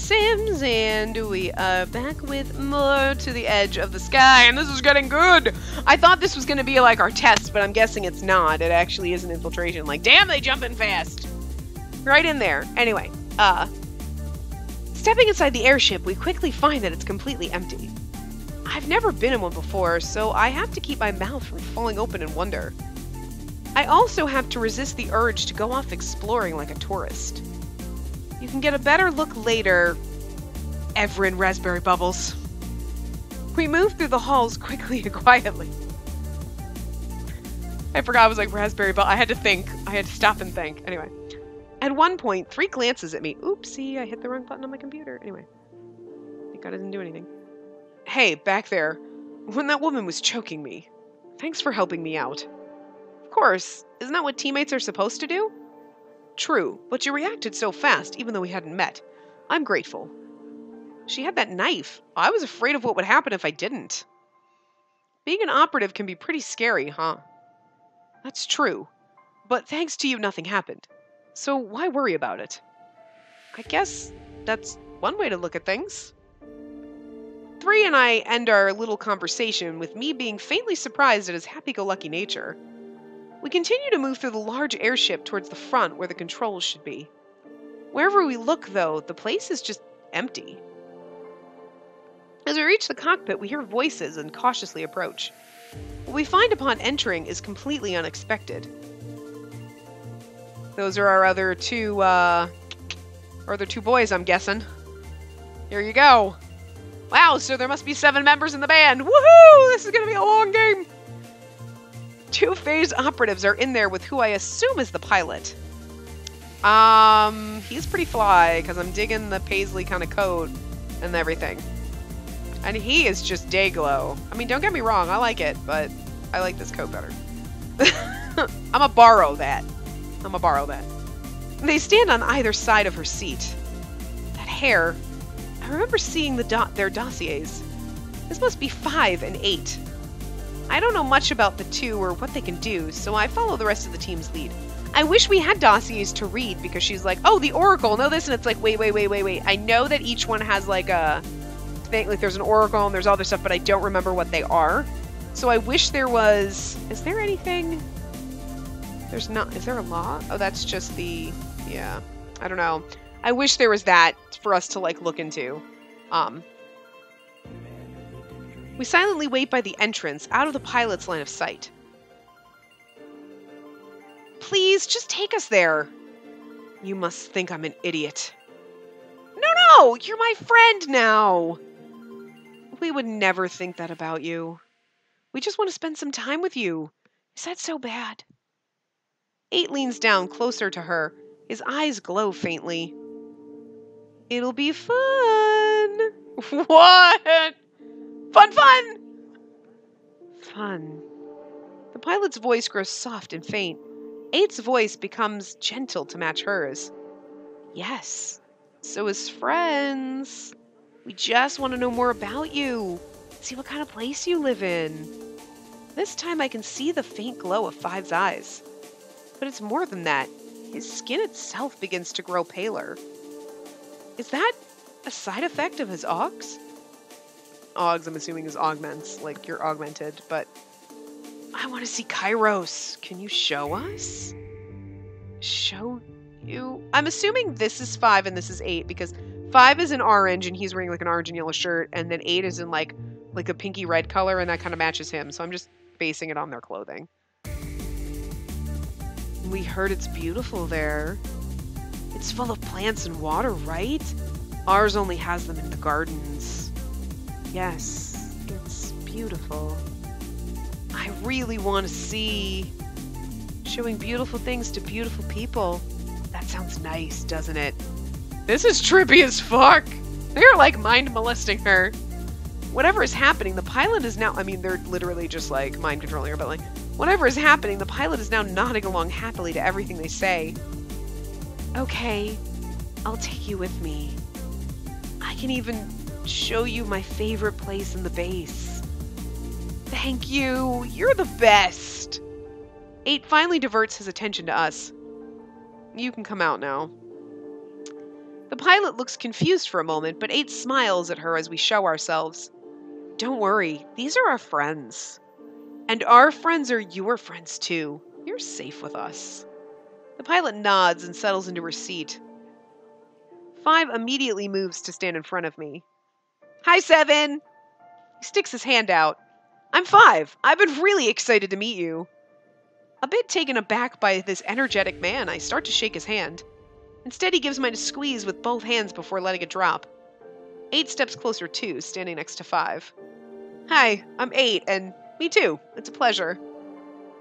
Sims, and we are back with more to the edge of the sky, and this is getting good! I thought this was going to be like our test, but I'm guessing it's not. It actually is an infiltration. Like, damn, they jump in fast! Right in there. Anyway, stepping inside the airship, we quickly find that it's completely empty. I've never been in one before, so I have to keep my mouth from falling open in wonder. I also have to resist the urge to go off exploring like a tourist. You can get a better look later, Everin Raspberry Bubbles. We move through the halls quickly and quietly. I forgot I was like Raspberry Bubble. I had to think. I had to stop and think. Anyway. At one point, 3 glances at me. Oopsie, I hit the wrong button on my computer. Anyway. Thank God I didn't do anything. Hey, back there. When that woman was choking me, thanks for helping me out. Of course. Isn't that what teammates are supposed to do? True, but you reacted so fast, even though we hadn't met. I'm grateful. She had that knife. I was afraid of what would happen if I didn't. Being an operative can be pretty scary, huh? That's true. But thanks to you, nothing happened. So why worry about it? I guess that's one way to look at things. 3 and I end our little conversation with me being faintly surprised at his happy-go-lucky nature. We continue to move through the large airship towards the front where the controls should be. Wherever we look, though, the place is just empty. As we reach the cockpit, we hear voices and cautiously approach. What we find upon entering is completely unexpected. Those are our other two boys, I'm guessing. Here you go. Wow, so there must be 7 members in the band. Woohoo! This is going to be a long game. 2 phase operatives are in there with who I assume is the pilot. He's pretty fly, because I'm digging the paisley kind of coat and everything. And he is just Dayglow. I mean, don't get me wrong, I like it, but I like this coat better. I'ma borrow that. They stand on either side of her seat. That hair. I remember seeing their dossiers. This must be 5 and 8. I don't know much about the 2 or what they can do, so I follow the rest of the team's lead. I wish we had dossiers to read, because she's like, oh, the Oracle, know this, and it's like, wait. I know that each one has like a thing, like there's an Oracle and there's other stuff, but I don't remember what they are. So I wish there was, is there anything? There's not, is there a law? Oh, that's just the, yeah, I don't know. I wish there was that for us to like look into. We silently wait by the entrance, out of the pilot's line of sight. Please, just take us there. You must think I'm an idiot. No, you're my friend now. We would never think that about you. We just want to spend some time with you. Is that so bad? 8 leans down closer to her. His eyes glow faintly. It'll be fun. What? Fun! Fun. The pilot's voice grows soft and faint. 8's voice becomes gentle to match hers. Yes, so as friends. We just want to know more about you. See what kind of place you live in. This time I can see the faint glow of 5's eyes. But it's more than that. His skin itself begins to grow paler. Is that a side effect of his augs? Augs, I'm assuming, is augments, like you're augmented, but I want to see Kairos. Can you show us? Show you? I'm assuming this is 5 and this is 8, because 5 is in orange and he's wearing like an orange and yellow shirt, and then 8 is in like a pinky red color, and that kind of matches him, so I'm just basing it on their clothing. We heard it's beautiful there. It's full of plants and water, right? Ours only has them in the gardens. Yes, it's beautiful. I really want to see. Showing beautiful things to beautiful people. That sounds nice, doesn't it? This is trippy as fuck. They're like mind molesting her. Whatever is happening, the pilot is now, I mean, they're literally just like mind controlling her, but like, whatever is happening, the pilot is now nodding along happily to everything they say. Okay, I'll take you with me. I can even show you my favorite place in the base. Thank you. You're the best. 8 finally diverts his attention to us. You can come out now. The pilot looks confused for a moment, but 8 smiles at her as we show ourselves. Don't worry, these are our friends. And our friends are your friends too. You're safe with us. The pilot nods and settles into her seat. 5 immediately moves to stand in front of me. Hi, 7! He sticks his hand out. I'm 5. I've been really excited to meet you. A bit taken aback by this energetic man, I start to shake his hand. Instead, he gives mine a squeeze with both hands before letting it drop. 8 steps closer too, standing next to 5. Hi, I'm 8, and me too. It's a pleasure.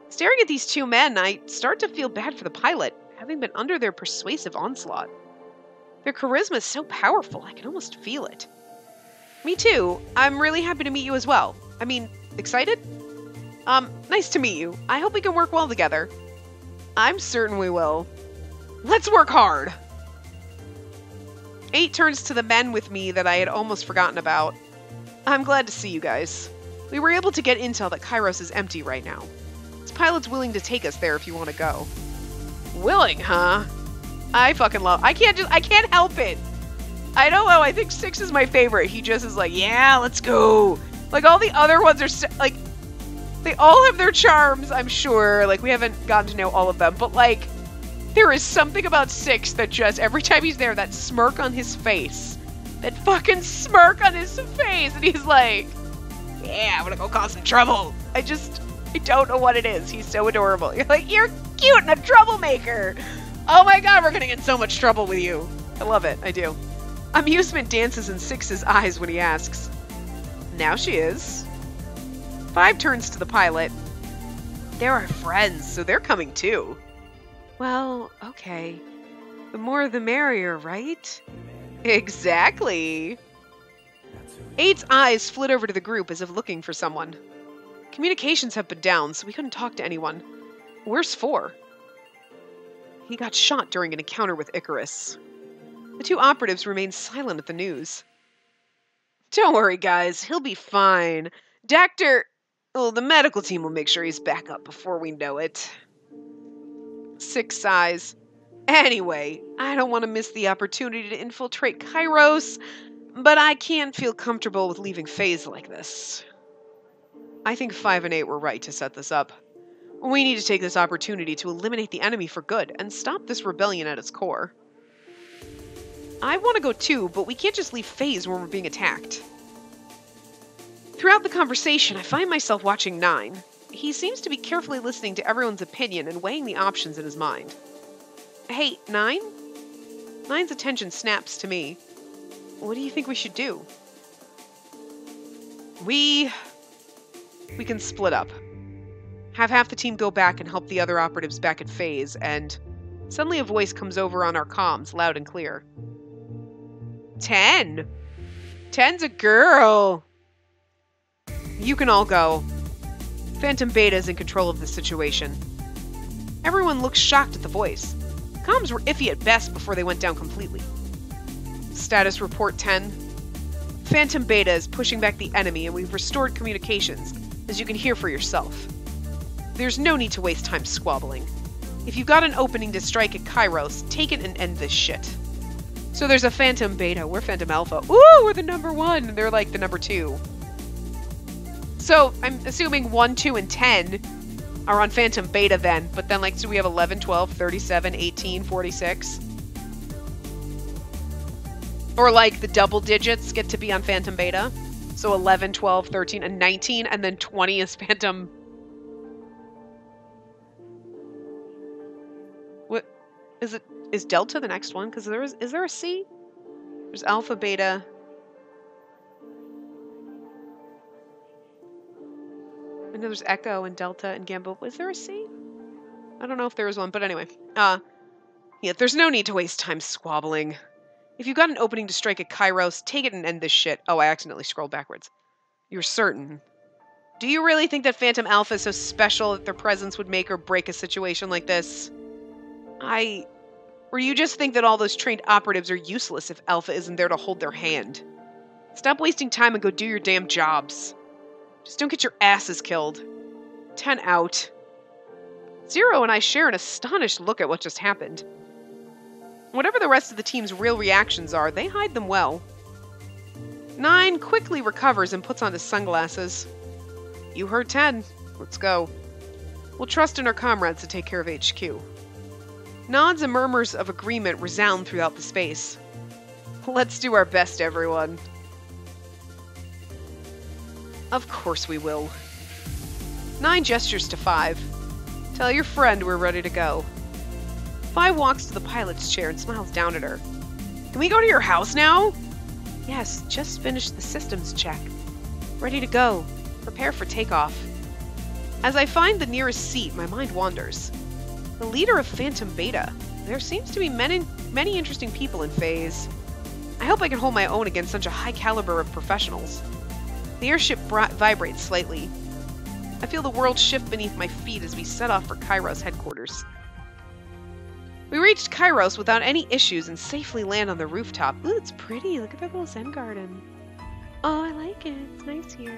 Staring at these 2 men, I start to feel bad for the pilot, having been under their persuasive onslaught. Their charisma is so powerful, I can almost feel it. Me too. I'm really happy to meet you as well. I mean, excited? Nice to meet you. I hope we can work well together. I'm certain we will. Let's work hard! 8 turns to the men with me that I had almost forgotten about. I'm glad to see you guys. We were able to get intel that Kairos is empty right now. This pilot's willing to take us there if you want to go. Willing, huh? I can't help it. I don't know, I think 6 is my favorite. He just is like, yeah, let's go. Like, all the other ones are, like, they all have their charms, I'm sure. Like, we haven't gotten to know all of them, but, like, there is something about 6 that just, every time he's there, that smirk on his face. That fucking smirk on his face. And he's like, yeah, I'm gonna go cause some trouble. I don't know what it is. He's so adorable. You're like, you're cute and a troublemaker. Oh my god, we're gonna get in so much trouble with you. I love it. I do. Amusement dances in 6's eyes when he asks. Now she is. 5 turns to the pilot. They're our friends, so they're coming too. Well, okay. The more the merrier, right? Exactly. 8's eyes flit over to the group as if looking for someone. Communications have been down, so we couldn't talk to anyone. Where's 4? He got shot during an encounter with Icarus. The 2 operatives remained silent at the news. Don't worry, guys. He'll be fine. The medical team will make sure he's back up before we know it. 6 sighs. Anyway, I don't want to miss the opportunity to infiltrate Kairos, but I can't feel comfortable with leaving FaZe like this. I think 5 and 8 were right to set this up. We need to take this opportunity to eliminate the enemy for good and stop this rebellion at its core. I want to go too, but we can't just leave FaZe when we're being attacked. Throughout the conversation, I find myself watching 9. He seems to be carefully listening to everyone's opinion and weighing the options in his mind. Hey, 9? 9's attention snaps to me. What do you think we should do? We can split up. Have half the team go back and help the other operatives back at FaZe, and suddenly a voice comes over on our comms, loud and clear. 10! 10's a girl! You can all go. Phantom Beta is in control of the situation. Everyone looks shocked at the voice. Comms were iffy at best before they went down completely. Status report 10. Phantom Beta is pushing back the enemy and we've restored communications, as you can hear for yourself. There's no need to waste time squabbling. If you've got an opening to strike at Kairos, take it and end this shit. So there's a Phantom Beta, we're Phantom Alpha. Ooh, we're the number 1, and they're like the number 2. So I'm assuming 1, 2, and 10 are on Phantom Beta then, but then, like, so we have 11, 12, 37, 18, 46. Or, like, the double digits get to be on Phantom Beta. So 11, 12, 13, and 19, and then 20 is Phantom... What? Is Delta the next one? Because is there a C? There's Alpha, Beta... I know there's Echo and Delta and Gamma. Was there a C? I don't know if there was one, but anyway. Yeah, there's no need to waste time squabbling. If you've got an opening to strike at Kairos, take it and end this shit. Oh, I accidentally scrolled backwards. You're certain. Do you really think that Phantom Alpha is so special that their presence would make or break a situation like this? Or you just think that all those trained operatives are useless if Alpha isn't there to hold their hand? Stop wasting time and go do your damn jobs. Just don't get your asses killed. 10 out. 0 and I share an astonished look at what just happened. Whatever the rest of the team's real reactions are, they hide them well. 9 quickly recovers and puts on his sunglasses. You heard 10. Let's go. We'll trust in our comrades to take care of HQ. Nods and murmurs of agreement resound throughout the space. Let's do our best, everyone. Of course we will. 9 gestures to 5. Tell your friend we're ready to go. 5 walks to the pilot's chair and smiles down at her. Can we go to your house now? Yes, just finished the systems check. Ready to go. Prepare for takeoff. As I find the nearest seat, my mind wanders. The leader of Phantom Beta. There seems to be many interesting people in Phase. I hope I can hold my own against such a high caliber of professionals. The airship vibrates slightly. I feel the world shift beneath my feet as we set off for Kairos headquarters. We reached Kairos without any issues and safely land on the rooftop. Ooh, it's pretty. Look at that little Zen garden. Oh, I like it. It's nice here.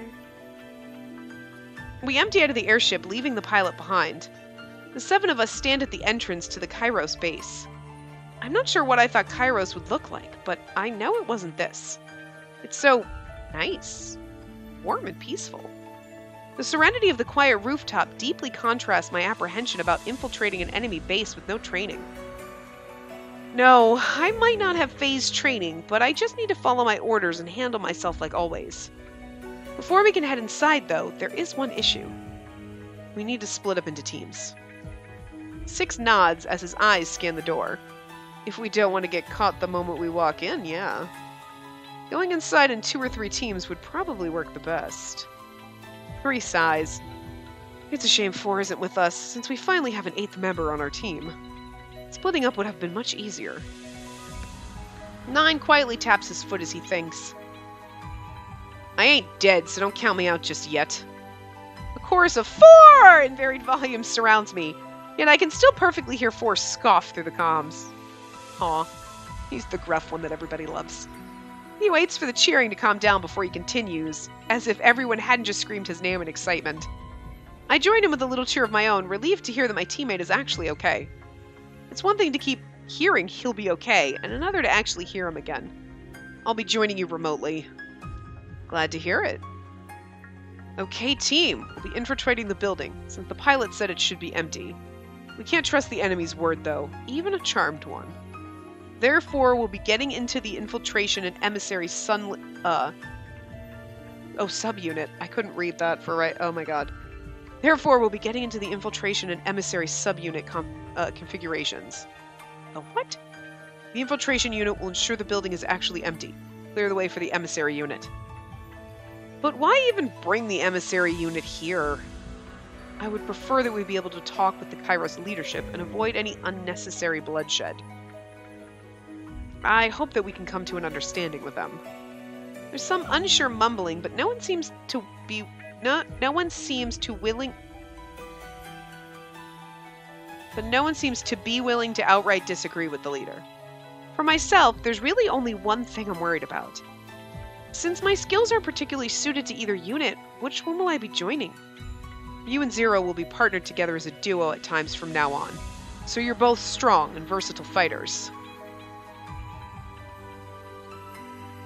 We empty out of the airship, leaving the pilot behind. The 7 of us stand at the entrance to the Kairos base. I'm not sure what I thought Kairos would look like, but I know it wasn't this. It's so nice, warm and peaceful. The serenity of the quiet rooftop deeply contrasts my apprehension about infiltrating an enemy base with no training. No, I might not have phase training, but I just need to follow my orders and handle myself like always. Before we can head inside, though, there is one issue. We need to split up into teams. 6 nods as his eyes scan the door. If we don't want to get caught the moment we walk in, yeah. Going inside in 2 or 3 teams would probably work the best. 3 sighs. It's a shame 4 isn't with us, since we finally have an 8th member on our team. Splitting up would have been much easier. 9 quietly taps his foot as he thinks. I ain't dead, so don't count me out just yet. A chorus of 4 in varied volumes surrounds me, yet I can still perfectly hear 4 scoff through the comms. Aw, he's the gruff one that everybody loves. He waits for the cheering to calm down before he continues, as if everyone hadn't just screamed his name in excitement. I join him with a little cheer of my own, relieved to hear that my teammate is actually okay. It's one thing to keep hearing he'll be okay, and another to actually hear him again. I'll be joining you remotely. Glad to hear it. Okay, team. We'll be infiltrating the building, since the pilot said it should be empty. We can't trust the enemy's word, though, even a charmed one. Therefore, we'll be getting into the infiltration and emissary subunit. I couldn't read that for right. Oh my god. Therefore, we'll be getting into the infiltration and emissary subunit configurations. The what? The infiltration unit will ensure the building is actually empty. Clear the way for the emissary unit. But why even bring the emissary unit here? I would prefer that we be able to talk with the Kairos leadership and avoid any unnecessary bloodshed. I hope that we can come to an understanding with them. There's some unsure mumbling, but no one seems to be willing to outright disagree with the leader. For myself, there's really only one thing I'm worried about. Since my skills are particularly suited to either unit, which one will I be joining? You and Zero will be partnered together as a duo at times from now on, so you're both strong and versatile fighters.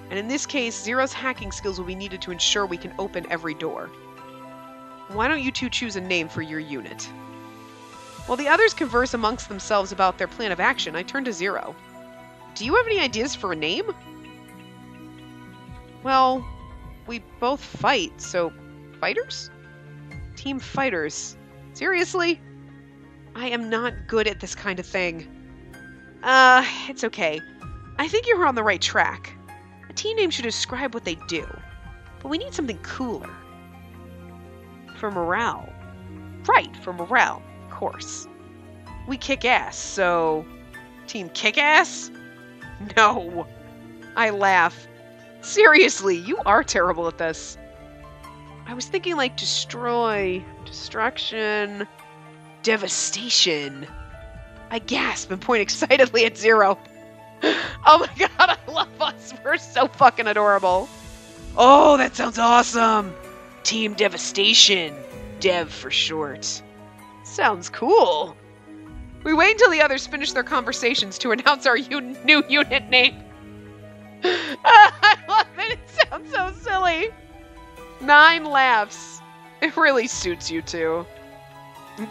And in this case, Zero's hacking skills will be needed to ensure we can open every door. Why don't you two choose a name for your unit? While the others converse amongst themselves about their plan of action, I turn to Zero. Do you have any ideas for a name? Well, we both fight, so fighters? Team fighters. Seriously? I am not good at this kind of thing. It's okay. I think you're on the right track. A team name should describe what they do, but we need something cooler. For morale. Right, for morale, of course. We kick ass, so... Team Kick-Ass? No. I laugh. Seriously, you are terrible at this. I was thinking like destroy, destruction, devastation. I gasp and point excitedly at Zero. Oh my god, I love us. We're so fucking adorable. Oh, that sounds awesome. Team Devastation. Dev for short. Sounds cool. We wait until the others finish their conversations to announce our new unit name. I love it. It sounds so silly. 9 laughs. It really suits you two.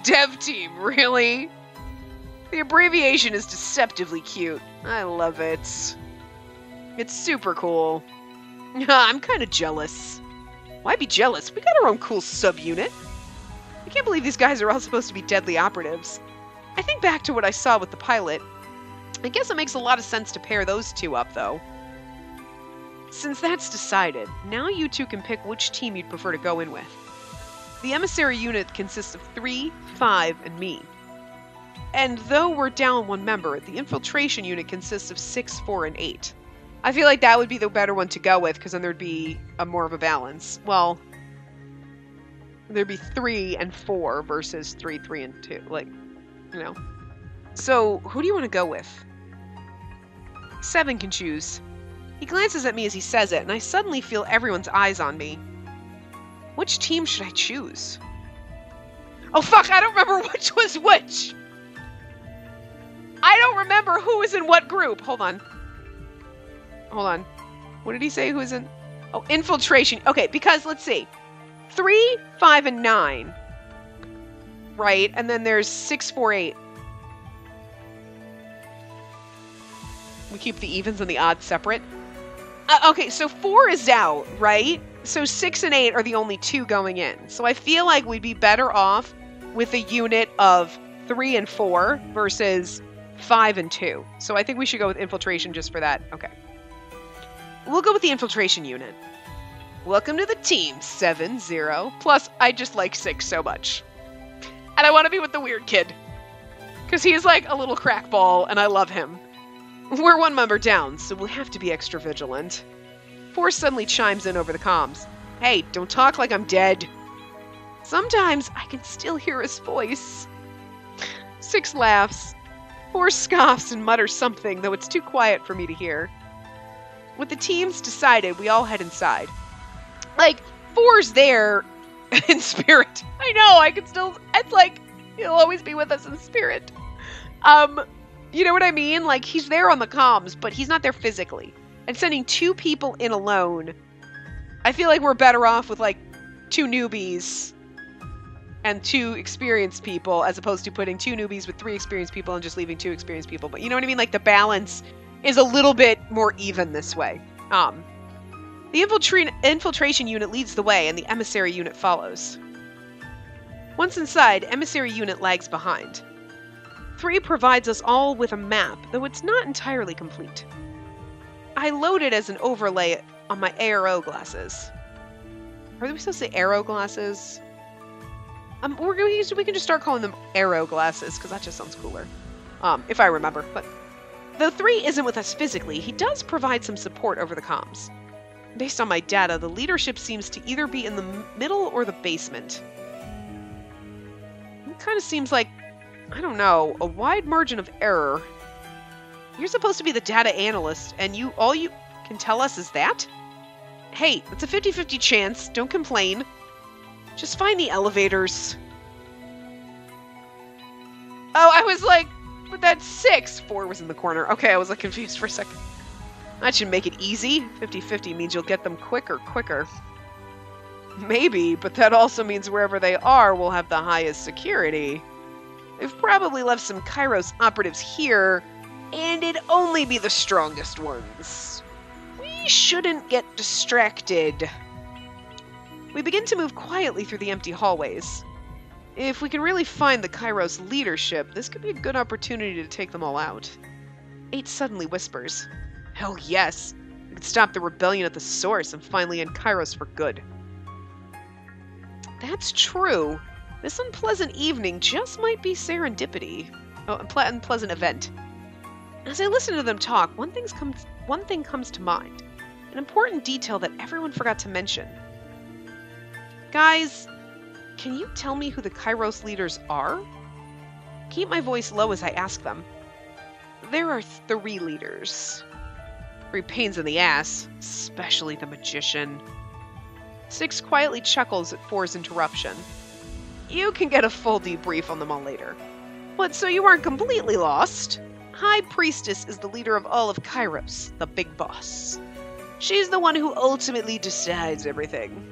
Dev team, really? The abbreviation is deceptively cute. I love it. It's super cool. I'm kind of jealous. Why be jealous? We got our own cool subunit. I can't believe these guys are all supposed to be deadly operatives. I think back to what I saw with the pilot. I guess it makes a lot of sense to pair those two up, though. Since that's decided, now you two can pick which team you'd prefer to go in with. The emissary unit consists of 3, 5, and me. And though we're down 1 member, the infiltration unit consists of 6, 4, and 8. I feel like that would be the better one to go with, because then there'd be more of a balance. Well, there'd be 3 and 4 versus 3, 3, and 2. Like, you know. So, who do you want to go with? 7 can choose. He glances at me as he says it, and I suddenly feel everyone's eyes on me. Which team should I choose? Oh fuck, I don't remember which was which! I don't remember who was in what group. Hold on. Hold on. What did he say who was in? Oh, infiltration. Okay, because let's see. 3, 5, and 9. Right, and then there's 6, 4, 8. We keep the evens and the odds separate. Okay, so 4 is out, right? So 6 and 8 are the only 2 going in. So I feel like we'd be better off with a unit of 3 and 4 versus 5 and 2. So I think we should go with infiltration just for that. Okay. We'll go with the infiltration unit. Welcome to the team, 7-0. Plus, I just like 6 so much. And I want to be with the weird kid. Because he's like a little crackball, and I love him. We're 1 member down, so we'll have to be extra vigilant. 4 suddenly chimes in over the comms. Hey, don't talk like I'm dead. Sometimes I can still hear his voice. 6 laughs. 4 scoffs and mutters something, though it's too quiet for me to hear. With the teams decided, we all head inside. Like, 4's there in spirit. I know, I can still... It's like, he'll always be with us in spirit. You know what I mean? Like, he's there on the comms, but he's not there physically. And sending 2 people in alone, I feel like we're better off with, like, 2 newbies and 2 experienced people, as opposed to putting 2 newbies with 3 experienced people and just leaving 2 experienced people. But you know what I mean? Like, the balance is a little bit more even this way. The infiltration unit leads the way, and the emissary unit follows. Once inside, emissary unit lags behind. 3 provides us all with a map, though it's not entirely complete. I load it as an overlay on my ARO glasses. Are we supposed to say arrow glasses? We can just start calling them arrow glasses, because that just sounds cooler. If I remember. But though 3 isn't with us physically, he does provide some support over the comms. Based on my data, the leadership seems to either be in the middle or the basement. It kind of seems like, I don't know, a wide margin of error. You're supposed to be the data analyst, and all you can tell us is that? Hey, it's a 50-50 chance. Don't complain. Just find the elevators. Oh, I was like, but that's 6. 4 was in the corner. Okay, I was like confused for a second. That should make it easy. 50-50 means you'll get them quicker. Maybe, but that also means wherever they are will have the highest security. They've probably left some Kairos operatives here, and it'd only be the strongest ones. We shouldn't get distracted. We begin to move quietly through the empty hallways. If we can really find the Kairos leadership, this could be a good opportunity to take them all out. 8 suddenly whispers. Hell yes! We could stop the rebellion at the source and finally end Kairos for good. That's true. This unpleasant evening just might be serendipity. Oh, unpleasant event. As I listen to them talk, one thing comes to mind. An important detail that everyone forgot to mention. Guys, can you tell me who the Kairos leaders are? Keep my voice low as I ask them. There are 3 leaders. 3 pains in the ass, especially the magician. 6 quietly chuckles at 4's interruption. You can get a full debrief on them all later. But so you aren't completely lost. High Priestess is the leader of all of Kairos, the big boss. She's the one who ultimately decides everything.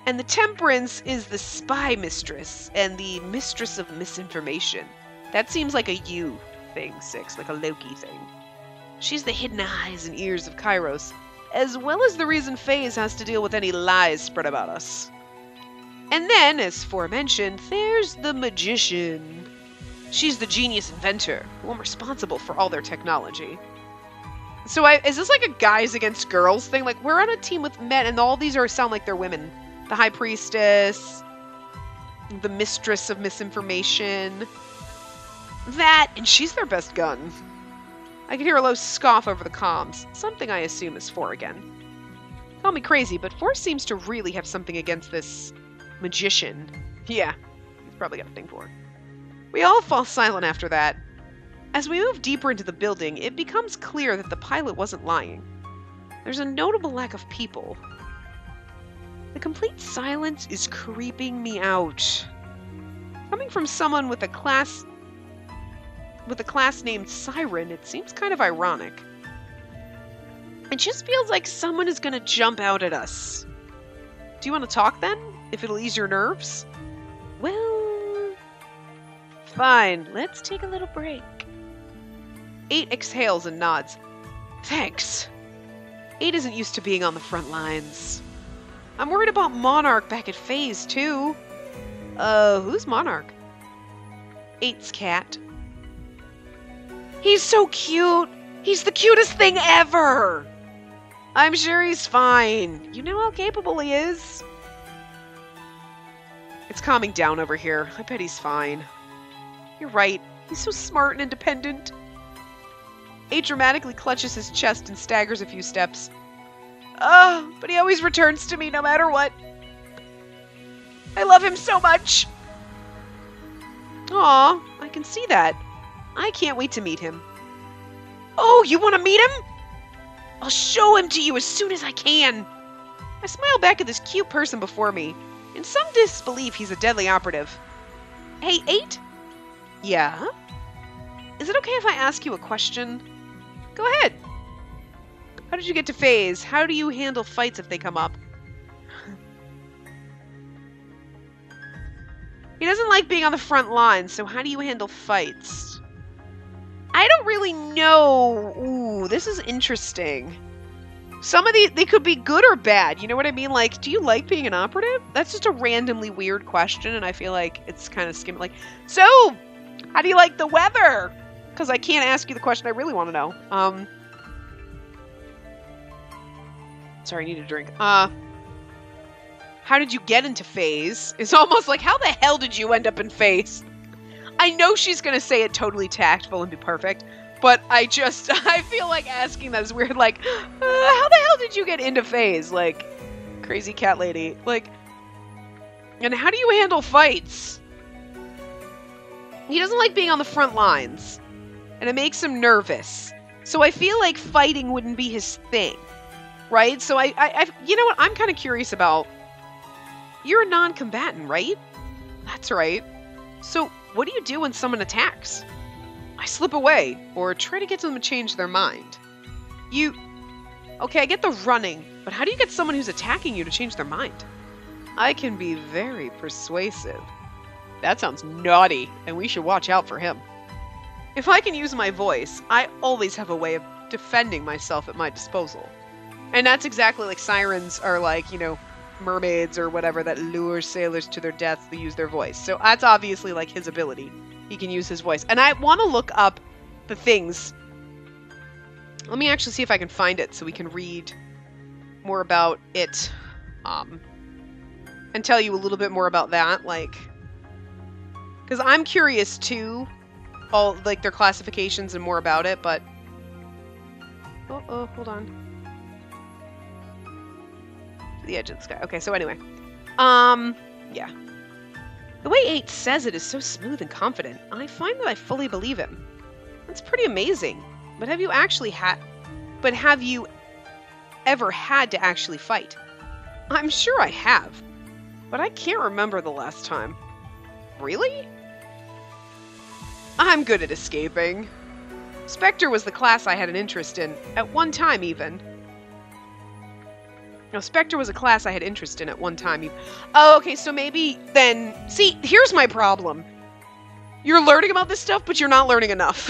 And the Temperance is the spy mistress and the mistress of misinformation. That seems like a you thing, Six, like a Loki thing. She's the hidden eyes and ears of Kairos, as well as the reason FaZe has to deal with any lies spread about us. And then, as forementioned, there's the Magician. She's the genius inventor, the one responsible for all their technology. So is this like a guys against girls thing? Like, we're on a team with men, and all these sound like they're women. The High Priestess, the Mistress of Misinformation. That, and she's their best gun. I can hear a low scoff over the comms, something I assume is 4 again. Call me crazy, but 4 seems to really have something against this Magician. Yeah, he's probably got a thing for it. We all fall silent after that. As we move deeper into the building, it becomes clear that the pilot wasn't lying. There's a notable lack of people. The complete silence is creeping me out. Coming from someone with a class named Siren, it seems kind of ironic. It just feels like someone is going to jump out at us. Do you want to talk then? If it'll ease your nerves? Well, fine. Let's take a little break. 8 exhales and nods. Thanks. 8 isn't used to being on the front lines. I'm worried about Monarch back at FaZe, too. Who's Monarch? 8's cat. He's so cute! He's the cutest thing ever! I'm sure he's fine. You know how capable he is? It's calming down over here. I bet he's fine. You're right. He's so smart and independent. 8 dramatically clutches his chest and staggers a few steps. But he always returns to me no matter what. I love him so much. Aw, I can see that. I can't wait to meet him. Oh, you want to meet him? I'll show him to you as soon as I can. I smile back at this cute person before me. In some disbelief, he's a deadly operative. Hey, 8? Yeah? Is it okay if I ask you a question? Go ahead. How did you get to FaZe? How do you handle fights if they come up? He doesn't like being on the front lines, so how do you handle fights? I don't really know. Ooh, this is interesting. Some of these, they could be good or bad. You know what I mean? Like, do you like being an operative? That's just a randomly weird question, and I feel like it's kind of skimming. Like, so, how do you like the weather? Because I can't ask you the question I really want to know. Sorry, I need a drink. How did you get into FaZe? It's almost like, how the hell did you end up in FaZe? I know she's going to say it totally tactful and be perfect, but I feel like asking that is weird. Like, how the hell did you get into FaZe? Like, crazy cat lady. Like, and how do you handle fights? He doesn't like being on the front lines, and it makes him nervous. So I feel like fighting wouldn't be his thing, right? So I you know what? I'm kind of curious about. You're a non-combatant, right? That's right. So what do you do when someone attacks? I slip away, or try to get them to change their mind. Okay, I get the running, but how do you get someone who's attacking you to change their mind? I can be very persuasive. That sounds naughty, and we should watch out for him. If I can use my voice, I always have a way of defending myself at my disposal. And that's exactly like sirens are like, you know, mermaids or whatever that lure sailors to their deaths. They use their voice. So that's obviously like his ability. He can use his voice. And I want to look up the things. Let me actually see if I can find it so we can read more about it. And tell you a little bit more about that. Like, because I'm curious too. All like their classifications and more about it, but hold on. The edge of the sky. Okay, so anyway. Yeah. The way 8 says it is so smooth and confident. I find that I fully believe him. That's pretty amazing. But have you ever had to actually fight? I'm sure I have. But I can't remember the last time. Really? I'm good at escaping. Spectre was the class I had an interest in, at one time even. No, Spectre was a class I had interest in at one time even. Oh, okay, so maybe then... See, here's my problem. You're learning about this stuff, but you're not learning enough.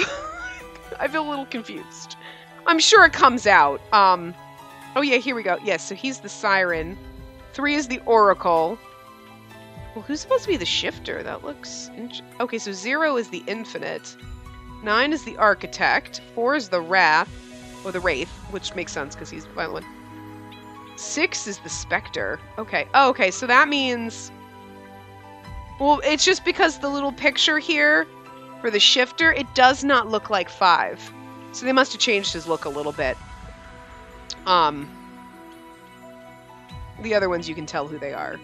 I feel a little confused. I'm sure it comes out. Oh yeah, here we go. Yes, so he's the Siren. 3 is the Oracle. Well, who's supposed to be the Shifter? That looks... Okay, so 0 is the Infinite. 9 is the Architect. 4 is the Wrath. Or the Wraith, which makes sense because he's the violent one. 6 is the Spectre. Okay. Oh, okay, so that means... Well, it's just because the little picture here for the Shifter, it does not look like 5. So they must have changed his look a little bit. The other ones you can tell who they are.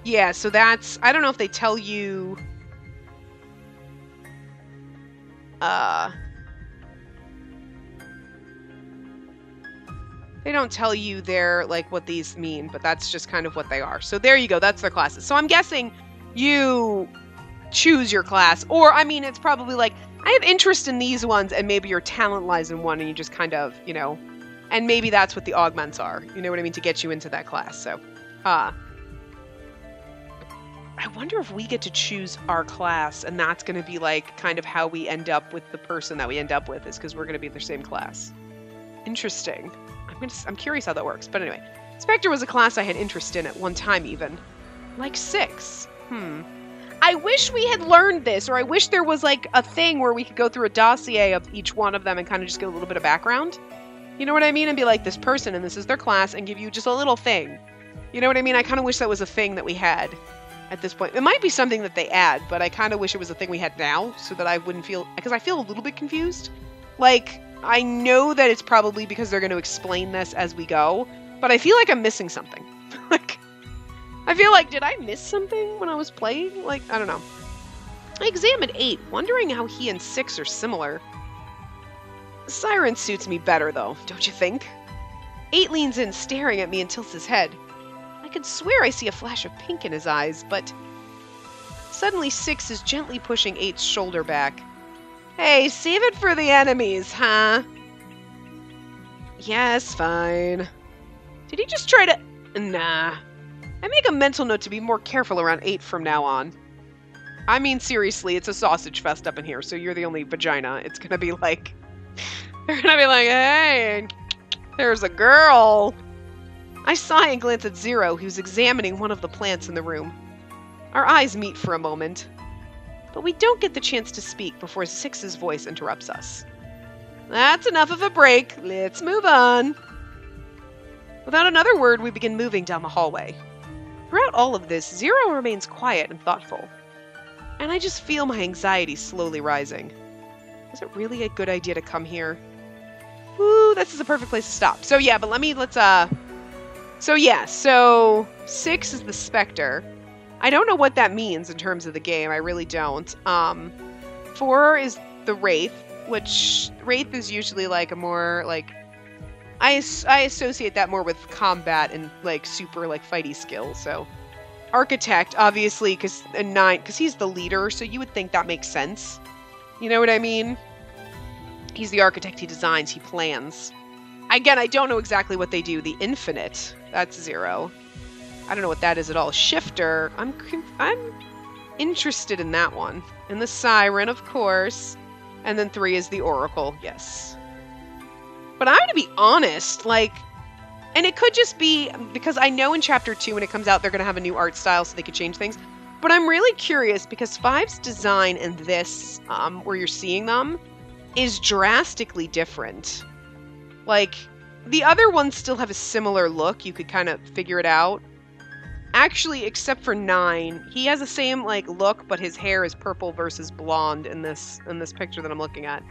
Yeah, so that's... I don't know if they tell you... They don't tell you their, like, what these mean, but that's just kind of what they are. So there you go, that's their classes. So I'm guessing you choose your class, or, I mean, it's probably like, I have interest in these ones, and maybe your talent lies in one, and you just kind of, you know, and maybe that's what the augments are, you know what I mean, to get you into that class, so, I wonder if we get to choose our class, and that's going to be, like, kind of how we end up with the person that we end up with, is because we're going to be the same class. Interesting. I'm curious how that works, but anyway. Spectre was a class I had interest in at one time, even. Like 6. I wish we had learned this, or I wish there was, like, a thing where we could go through a dossier of each one of them and kind of just get a little bit of background. You know what I mean? And be like, this person, and this is their class, and give you just a little thing. You know what I mean? I kind of wish that was a thing that we had at this point. It might be something that they add, but I kind of wish it was a thing we had now, so that I wouldn't feel... Because I feel a little bit confused. Like... I know that it's probably because they're going to explain this as we go, but I feel like I'm missing something. Like, I feel like, did I miss something when I was playing? Like, I don't know. I examined 8, wondering how he and 6 are similar. Siren suits me better, though, don't you think? 8 leans in, staring at me and tilts his head. I could swear I see a flash of pink in his eyes, but... Suddenly 6 is gently pushing 8's shoulder back. Hey, save it for the enemies, huh? Yes, fine. Did he just try to... Nah. I make a mental note to be more careful around 8 from now on. I mean, seriously, it's a sausage fest up in here, so you're the only vagina. It's gonna be like... They're gonna be like, hey, there's a girl. I sigh and glance at 0, who's examining one of the plants in the room. Our eyes meet for a moment. But we don't get the chance to speak before 6's voice interrupts us. That's enough of a break. Let's move on. Without another word, we begin moving down the hallway. Throughout all of this, 0 remains quiet and thoughtful. And I just feel my anxiety slowly rising. Was it really a good idea to come here? Ooh, this is a perfect place to stop. So yeah, but so 6 is the Spectre. I don't know what that means in terms of the game. I really don't. 4 is the Wraith, which Wraith is usually like a more like I associate that more with combat and like super like fighty skills. So Architect, obviously, because 9, because he's the leader, so you would think that makes sense. You know what I mean? He's the architect. He designs. He plans. Again, I don't know exactly what they do. The Infinite, that's 0. I don't know what that is at all. Shifter, I'm interested in that one. And the Siren, of course. And then 3 is the Oracle, yes. But I'm going to be honest, like, and it could just be, because I know in Chapter 2 when it comes out, they're going to have a new art style so they could change things. But I'm really curious because 5's design and this, where you're seeing them, is drastically different. Like, the other ones still have a similar look. You could kind of figure it out. Actually, except for 9, he has the same like look, but his hair is purple versus blonde in this picture that I'm looking at.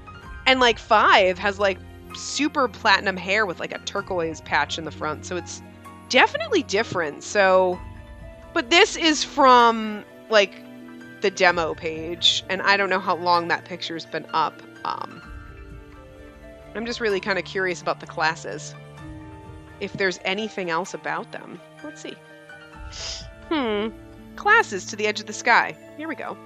And like 5 has like super platinum hair with like a turquoise patch in the front, so it's definitely different. So, but this is from like the demo page, and I don't know how long that picture's been up. I'm just really kind of curious about the classes. If there's anything else about them. Let's see. classes to the edge of the sky. Here we go.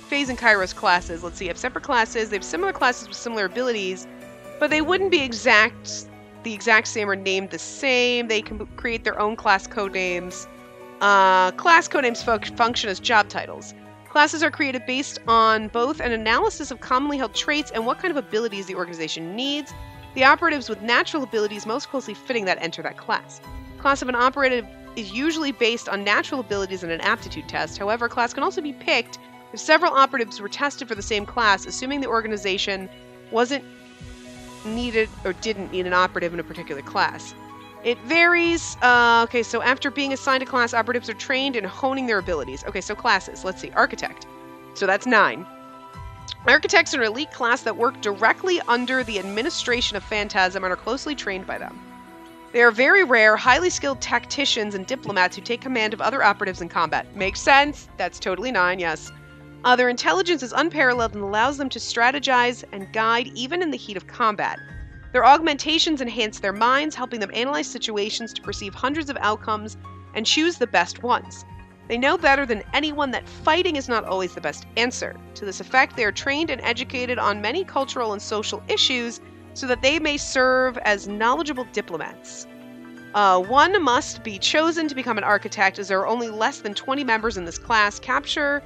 Phase and Kairos classes. Let's see. Have separate classes. They have similar classes with similar abilities, but they wouldn't be the exact same or named the same. They can create their own class codenames. Class codenames function as job titles. Classes are created based on both an analysis of commonly held traits and what kind of abilities the organization needs. The operatives with natural abilities most closely fitting that enter that class. Class of an operative is usually based on natural abilities in an aptitude test. However, class can also be picked if several operatives were tested for the same class, assuming the organization wasn't needed or didn't need an operative in a particular class. It varies. Okay, so after being assigned a class, operatives are trained in honing their abilities. Okay, so classes. Let's see. Architect. So that's 9. Architects are an elite class that work directly under the administration of Phantasm and are closely trained by them. They are very rare, highly skilled tacticians and diplomats who take command of other operatives in combat. Makes sense. That's totally 9, yes. Their intelligence is unparalleled and allows them to strategize and guide even in the heat of combat. Their augmentations enhance their minds, helping them analyze situations to perceive hundreds of outcomes and choose the best ones. They know better than anyone that fighting is not always the best answer. To this effect, they are trained and educated on many cultural and social issues so that they may serve as knowledgeable diplomats. One must be chosen to become an architect, as there are only less than 20 members in this class. Capture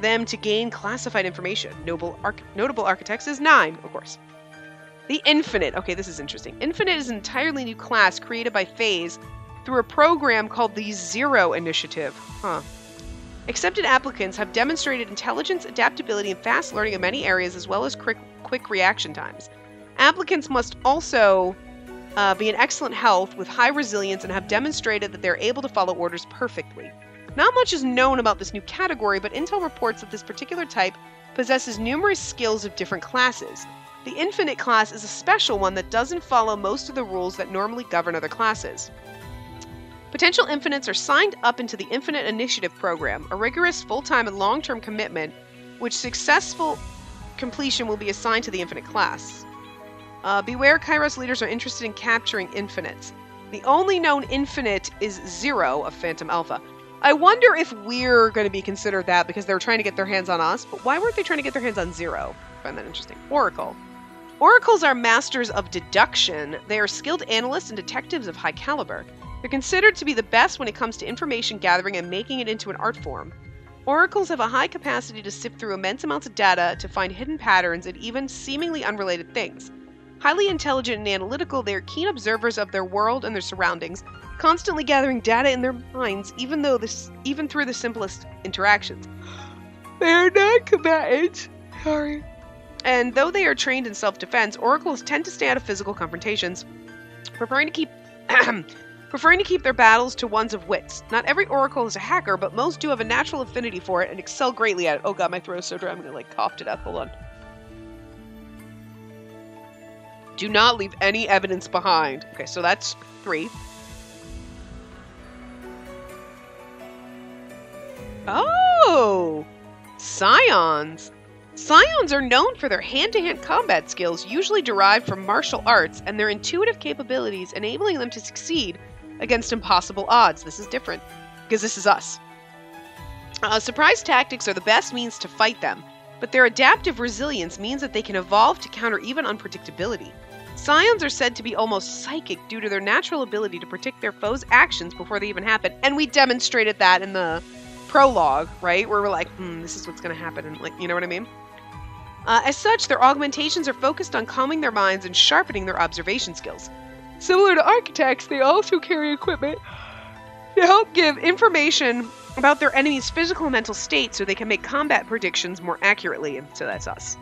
them to gain classified information. Notable architects is 9, of course. The Infinite. Okay, this is interesting. Infinite is an entirely new class created by Phase through a program called the Zero Initiative. Accepted applicants have demonstrated intelligence, adaptability, and fast learning in many areas, as well as quick reaction times. Applicants must also be in excellent health with high resilience and have demonstrated that they're able to follow orders perfectly. Not much is known about this new category, but Intel reports that this particular type possesses numerous skills of different classes. The Infinite class is a special one that doesn't follow most of the rules that normally govern other classes. Potential Infinites are signed up into the Infinite Initiative program, a rigorous full-time and long-term commitment, which successful completion will be assigned to the Infinite class. Beware, Kairos leaders are interested in capturing Infinites. The only known Infinite is Zero of Phantom Alpha. I wonder if we're going to be considered that because they were trying to get their hands on us, but why weren't they trying to get their hands on Zero? I find that interesting. Oracle. Oracles are masters of deduction. They are skilled analysts and detectives of high caliber. They're considered to be the best when it comes to information gathering and making it into an art form. Oracles have a high capacity to sift through immense amounts of data to find hidden patterns and even seemingly unrelated things. Highly intelligent and analytical, they are keen observers of their world and their surroundings, constantly gathering data in their minds, even through the simplest interactions. They are not combatants. Sorry. And though they are trained in self-defense, oracles tend to stay out of physical confrontations, preferring to keep their battles to ones of wits. Not every oracle is a hacker, but most do have a natural affinity for it and excel greatly at it. Oh god, my throat is so dry, I'm gonna cough to death. Hold on. Do not leave any evidence behind. Okay, so that's 3. Oh! Scions. Scions are known for their hand-to-hand combat skills, usually derived from martial arts, and their intuitive capabilities, enabling them to succeed against impossible odds. This is different, because this is us. Surprise tactics are the best means to fight them, but their adaptive resilience means that they can evolve to counter even unpredictability. Scions are said to be almost psychic due to their natural ability to predict their foes' actions before they even happen, and we demonstrated that in the prologue, right? Where we're like, this is what's going to happen, and you know what I mean? As such, their augmentations are focused on calming their minds and sharpening their observation skills. Similar to architects, they also carry equipment to help give information about their enemy's physical and mental state so they can make combat predictions more accurately, and so that's us.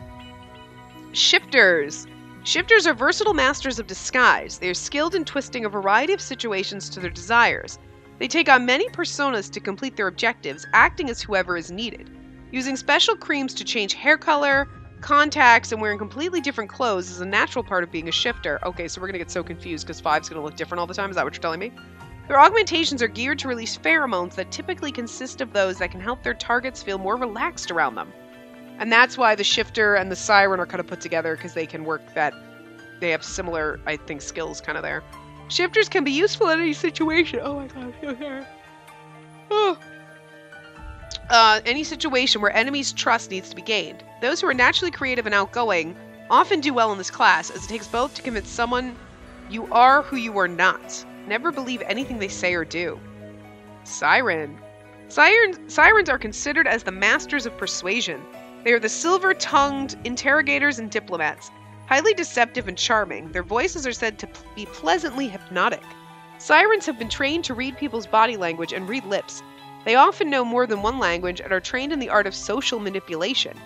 Shifters. Shifters are versatile masters of disguise. They are skilled in twisting a variety of situations to their desires. They take on many personas to complete their objectives, acting as whoever is needed. Using special creams to change hair color, contacts, and wearing completely different clothes is a natural part of being a shifter. Okay, so we're going to get so confused because 5's going to look different all the time. Is that what you're telling me? Their augmentations are geared to release pheromones that typically consist of those that can help their targets feel more relaxed around them. And that's why the shifter and the siren are kind of put together, because they can work that. They have similar, I think, skills kind of there. Shifters can be useful in any situation. Oh my god, okay. Oh. Any situation where enemies' trust needs to be gained. Those who are naturally creative and outgoing often do well in this class, as it takes both to convince someone you are who you are not. Never believe anything they say or do. Siren. Sirens are considered as the masters of persuasion. They are the silver-tongued interrogators and diplomats. Highly deceptive and charming, their voices are said to be pleasantly hypnotic. Sirens have been trained to read people's body language and read lips. They often know more than one language and are trained in the art of social manipulation.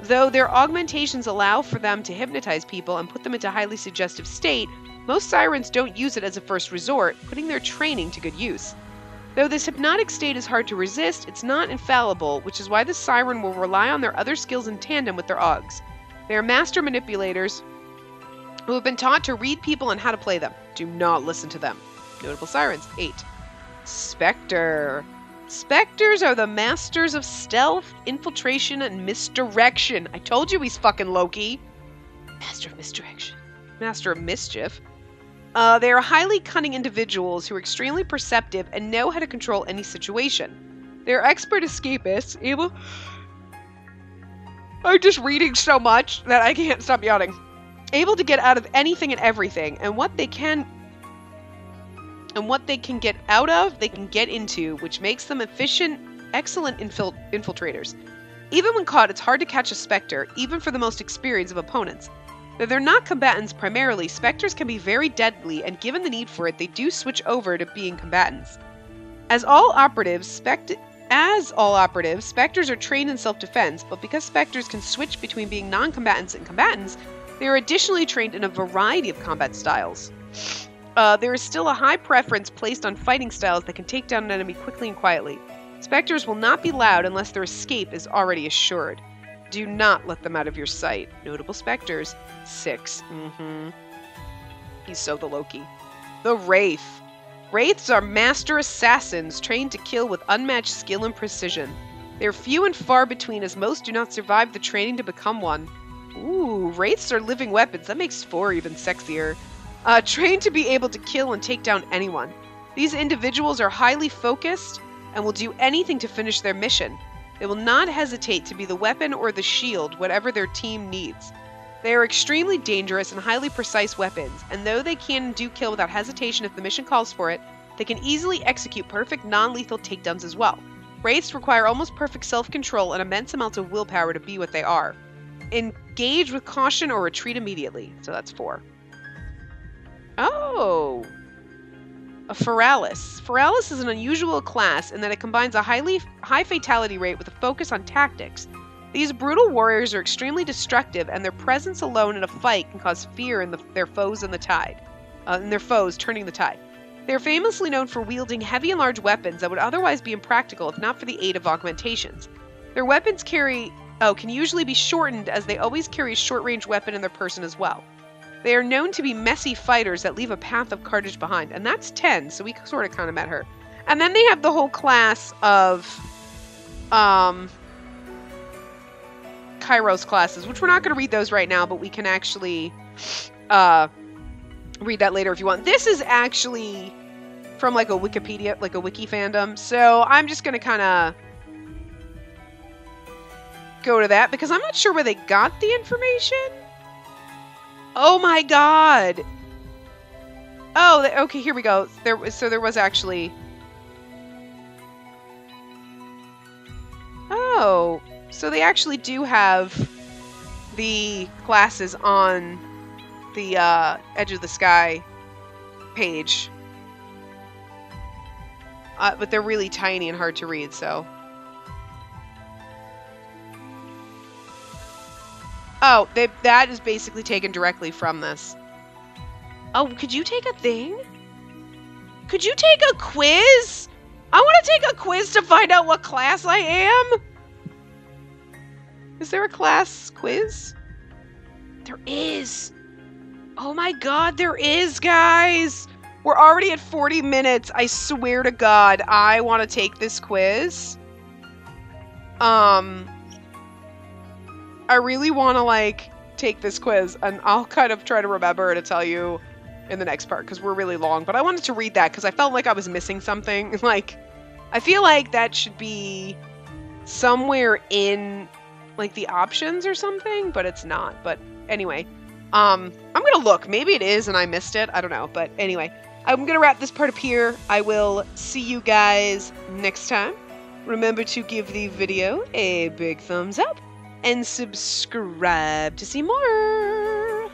Though their augmentations allow for them to hypnotize people and put them into a highly suggestive state, most sirens don't use it as a first resort, putting their training to good use. Though this hypnotic state is hard to resist, it's not infallible, which is why the siren will rely on their other skills in tandem with their augs. They are master manipulators who have been taught to read people and how to play them. Do not listen to them. Notable sirens. 8. Spectre. Spectres are the masters of stealth, infiltration, and misdirection. I told you he's fucking Loki. Master of misdirection. Master of mischief. They are highly cunning individuals who are extremely perceptive and know how to control any situation. They are expert escapists, able... I'm just reading so much that I can't stop yawning. Able to get out of anything and everything, and what they can get out of, they can get into, which makes them efficient, excellent infiltrators. Even when caught, it's hard to catch a Spectre, even for the most experienced of opponents. Though they're not combatants primarily, Spectres can be very deadly, and given the need for it, they do switch over to being combatants. As all operatives, Spectres are trained in self-defense, but because Spectres can switch between being non-combatants and combatants, they are additionally trained in a variety of combat styles. There is still a high preference placed on fighting styles that can take down an enemy quickly and quietly. Spectres will not be loud unless their escape is already assured. Do not let them out of your sight. Notable Spectres. 6. He's so the Loki. The Wraith. Wraiths are master assassins trained to kill with unmatched skill and precision. They are few and far between, as most do not survive the training to become one. Ooh, Wraiths are living weapons. That makes 4 even sexier. Trained to be able to kill and take down anyone. These individuals are highly focused and will do anything to finish their mission. They will not hesitate to be the weapon or the shield, whatever their team needs. They are extremely dangerous and highly precise weapons, and though they can and do kill without hesitation if the mission calls for it, they can easily execute perfect non-lethal takedowns as well. Wraiths require almost perfect self-control and immense amounts of willpower to be what they are. Engage with caution or retreat immediately. So that's 4. Oh! A Feralis. Feralis is an unusual class in that it combines a high fatality rate with a focus on tactics. These brutal warriors are extremely destructive, and their presence alone in a fight can cause fear in their foes turning the tide. They are famously known for wielding heavy and large weapons that would otherwise be impractical if not for the aid of augmentations. Their weapons can usually be shortened, as they always carry a short-range weapon in their person as well. They are known to be messy fighters that leave a path of carnage behind, and that's 10, so we sort of kind of met her. And then they have the whole class of Kairos classes, which we're not going to read those right now, but we can actually read that later if you want. This is actually from like a Wikipedia, like a wiki fandom, so I'm just going to kind of go to that because I'm not sure where they got the information. Oh my god! Oh, okay, here we go. There was actually... Oh, so they actually do have the classes on the Edge of the Sky page. But they're really tiny and hard to read, so... Oh, that is basically taken directly from this. Oh, could you take a thing? Could you take a quiz? I want to take a quiz to find out what class I am. Is there a class quiz? There is. Oh my god, there is, guys. We're already at 40 minutes. I swear to God, I want to take this quiz. I really want to, like, take this quiz, and I'll kind of try to remember to tell you in the next part because we're really long. But I wanted to read that because I felt like I was missing something. Like, I feel like that should be somewhere in like the options or something, but it's not. But anyway, I'm gonna look. Maybe it is and I missed it. I don't know. But anyway, I'm gonna wrap this part up here. I will see you guys next time. Remember to give the video a big thumbs up and subscribe to see more.